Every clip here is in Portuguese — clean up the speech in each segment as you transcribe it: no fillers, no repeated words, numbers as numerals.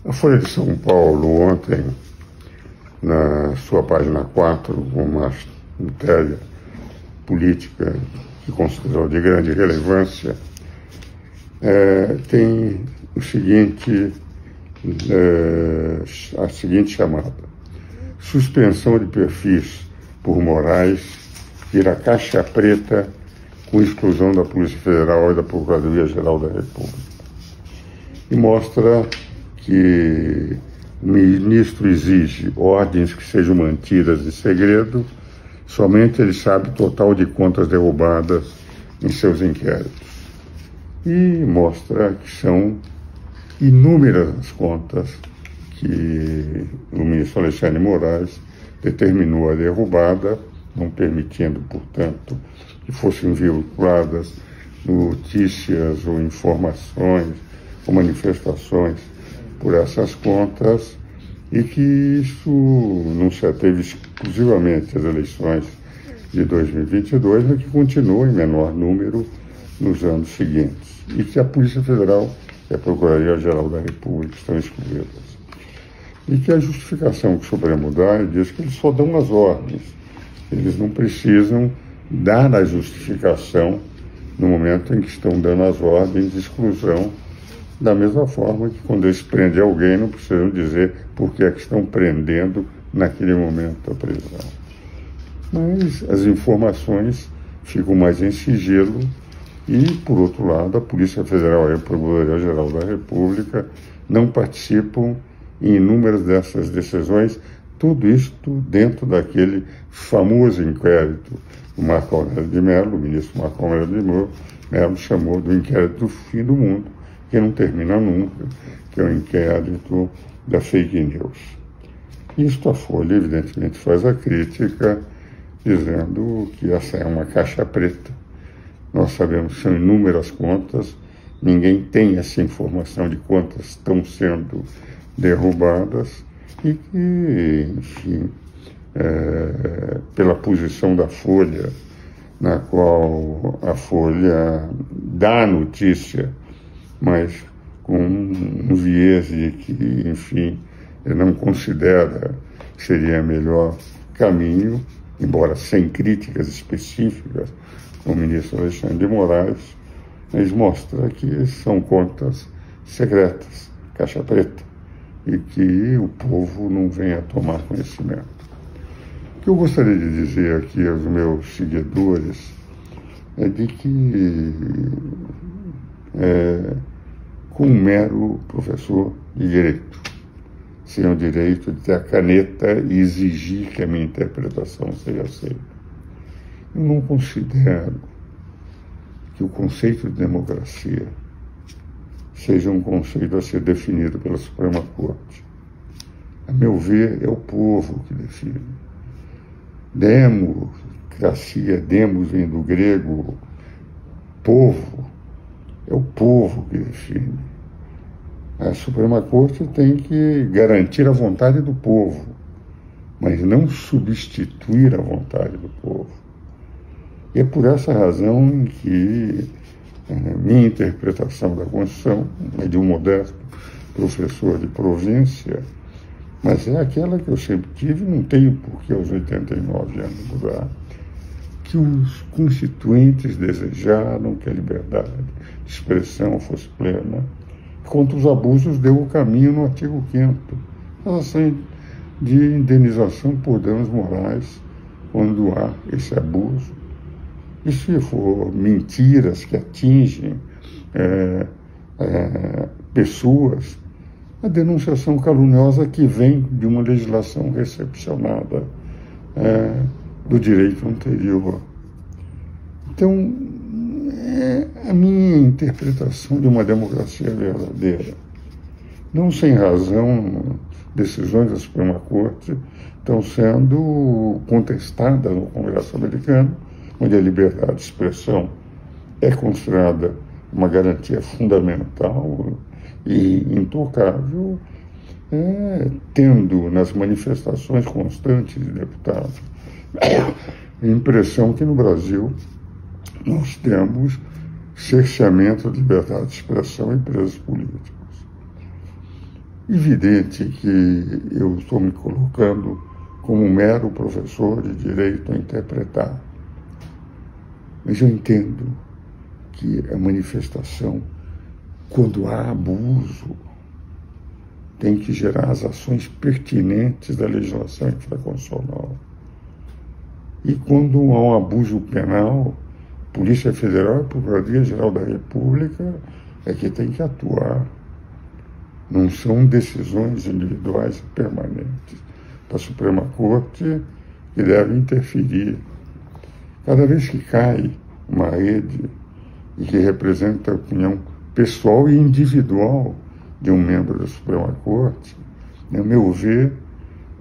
A Folha de São Paulo, ontem, na sua página 4, uma matéria política que considerou de grande relevância, tem a seguinte chamada: suspensão de perfis por Moraes vira caixa preta com exclusão da Polícia Federal e da Procuradoria-Geral da República. E mostra que o ministro exige ordens que sejam mantidas em segredo, somente ele sabe o total de contas derrubadas em seus inquéritos. E mostra que são inúmeras as contas que o ministro Alexandre de Moraes determinou a derrubada, não permitindo, portanto, que fossem veiculadas notícias ou informações ou manifestações por essas contas, e que isso não se ateve exclusivamente às eleições de 2022, mas que continua em menor número nos anos seguintes, e que a Polícia Federal e a Procuradoria-Geral da República estão excluídas. E que a justificação que o Supremo dá diz que eles só dão as ordens, eles não precisam dar a justificação no momento em que estão dando as ordens de exclusão, da mesma forma que quando eles prendem alguém não precisam dizer por que é que estão prendendo naquele momento da prisão. Mas as informações ficam mais em sigilo e, por outro lado, a Polícia Federal e a Procuradoria-Geral da República não participam em inúmeras dessas decisões, tudo isto dentro daquele famoso inquérito o Marco Aurélio de Mello, o ministro Marco Aurélio de Mello, chamou do inquérito do fim do mundo, que não termina nunca, que é o inquérito da fake news. Isto a Folha, evidentemente, faz a crítica, dizendo que essa é uma caixa preta. Nós sabemos que são inúmeras contas, ninguém tem essa informação de quantas estão sendo derrubadas, e que, enfim, pela posição da Folha, na qual a Folha dá a notícia, mas com um viés de que, enfim, não considera que seria o melhor caminho, embora sem críticas específicas ao ministro Alexandre de Moraes, mas mostra que são contas secretas, caixa preta, e que o povo não vem a tomar conhecimento. O que eu gostaria de dizer aqui aos meus seguidores é de que, com um mero professor de direito, sem o direito de ter a caneta e exigir que a minha interpretação seja aceita, eu não considero que o conceito de democracia seja um conceito a ser definido pela Suprema Corte. A meu ver, é o povo que define. Democracia, demos vem do grego povo, é o povo que define. A Suprema Corte tem que garantir a vontade do povo, mas não substituir a vontade do povo. E é por essa razão que minha interpretação da Constituição é de um modesto professor de província, mas é aquela que eu sempre tive, não tenho por que aos 89 anos mudar, que os constituintes desejaram que a liberdade de expressão fosse plena. Contra os abusos deu o caminho no artigo 5º, a ação de indenização por danos morais quando há esse abuso. E se for mentiras que atingem pessoas, a denunciação caluniosa que vem de uma legislação recepcionada do direito anterior. Então, a minha interpretação de uma democracia verdadeira. Não sem razão, decisões da Suprema Corte estão sendo contestadas no Congresso americano, onde a liberdade de expressão é considerada uma garantia fundamental e intocável, tendo nas manifestações constantes de deputados a impressão que no Brasil nós temos cerceamento da liberdade de expressão em presos políticos. Evidente que eu estou me colocando como um mero professor de direito a interpretar, mas eu entendo que a manifestação, quando há abuso, tem que gerar as ações pertinentes da legislação infraconstitucional. E quando há um abuso penal, Polícia Federal e Procuradoria-Geral da República é que tem que atuar. Não são decisões individuais e permanentes da Suprema Corte que devem interferir. Cada vez que cai uma rede e que representa a opinião pessoal e individual de um membro da Suprema Corte, no meu ver,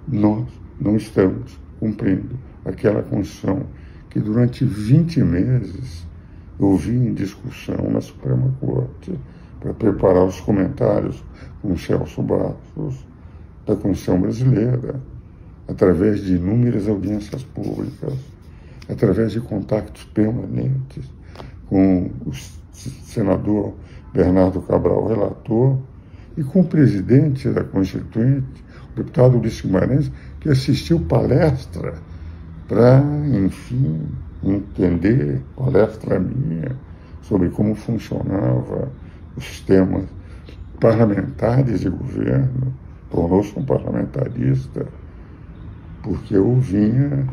nós não estamos cumprindo aquela Constituição que durante 20 meses eu vi em discussão na Suprema Corte para preparar os comentários com Celso Bastos da Constituição brasileira, através de inúmeras audiências públicas, através de contatos permanentes com o senador Bernardo Cabral, relator, e com o presidente da Constituinte, o deputado Ulisses Guimarães, que assistiu palestra para, enfim, entender, palestra minha, sobre como funcionava o sistema parlamentares de governo. Tornou-se um parlamentarista, porque eu vinha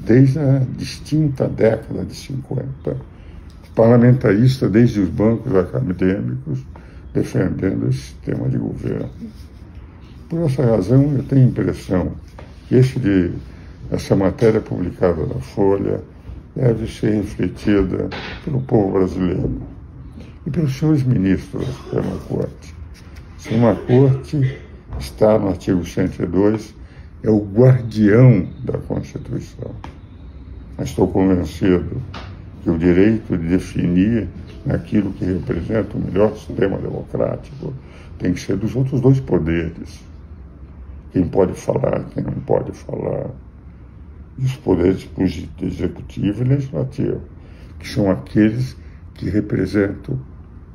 desde a distinta década de 50, parlamentarista desde os bancos acadêmicos, defendendo esse sistema de governo. Por essa razão, eu tenho a impressão que essa matéria publicada na Folha deve ser refletida pelo povo brasileiro e pelos senhores ministros da Suprema Corte. A Suprema Corte está no artigo 102, é o guardião da Constituição. Mas estou convencido que o direito de definir aquilo que representa o melhor sistema democrático tem que ser dos outros dois poderes. Quem pode falar, quem não pode falar. E os poderes executivo e legislativo, que são aqueles que representam,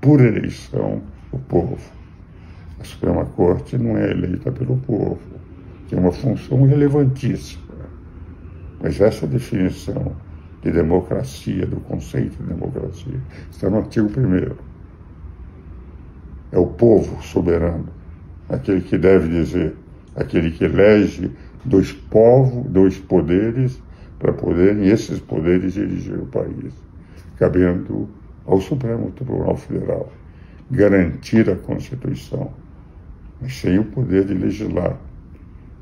por eleição, o povo. A Suprema Corte não é eleita pelo povo, que é uma função relevantíssima. Mas essa definição de democracia, do conceito de democracia, está no artigo 1º. É o povo soberano, aquele que deve dizer, aquele que elege dois poderes para poderem esses poderes dirigir o país, cabendo ao Supremo Tribunal Federal garantir a Constituição, mas sem o poder de legislar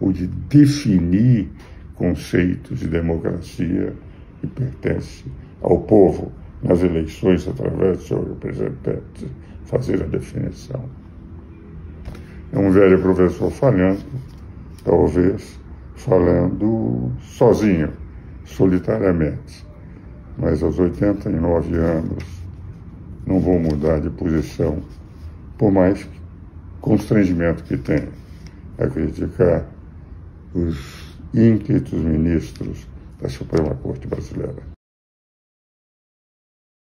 ou de definir conceitos de democracia que pertence ao povo nas eleições através de seus representantes fazer a definição. É um velho professor falhando, talvez falando sozinho, solitariamente, mas aos 89 anos não vou mudar de posição, por mais constrangimento que tenha a criticar os ímpetos ministros da Suprema Corte Brasileira.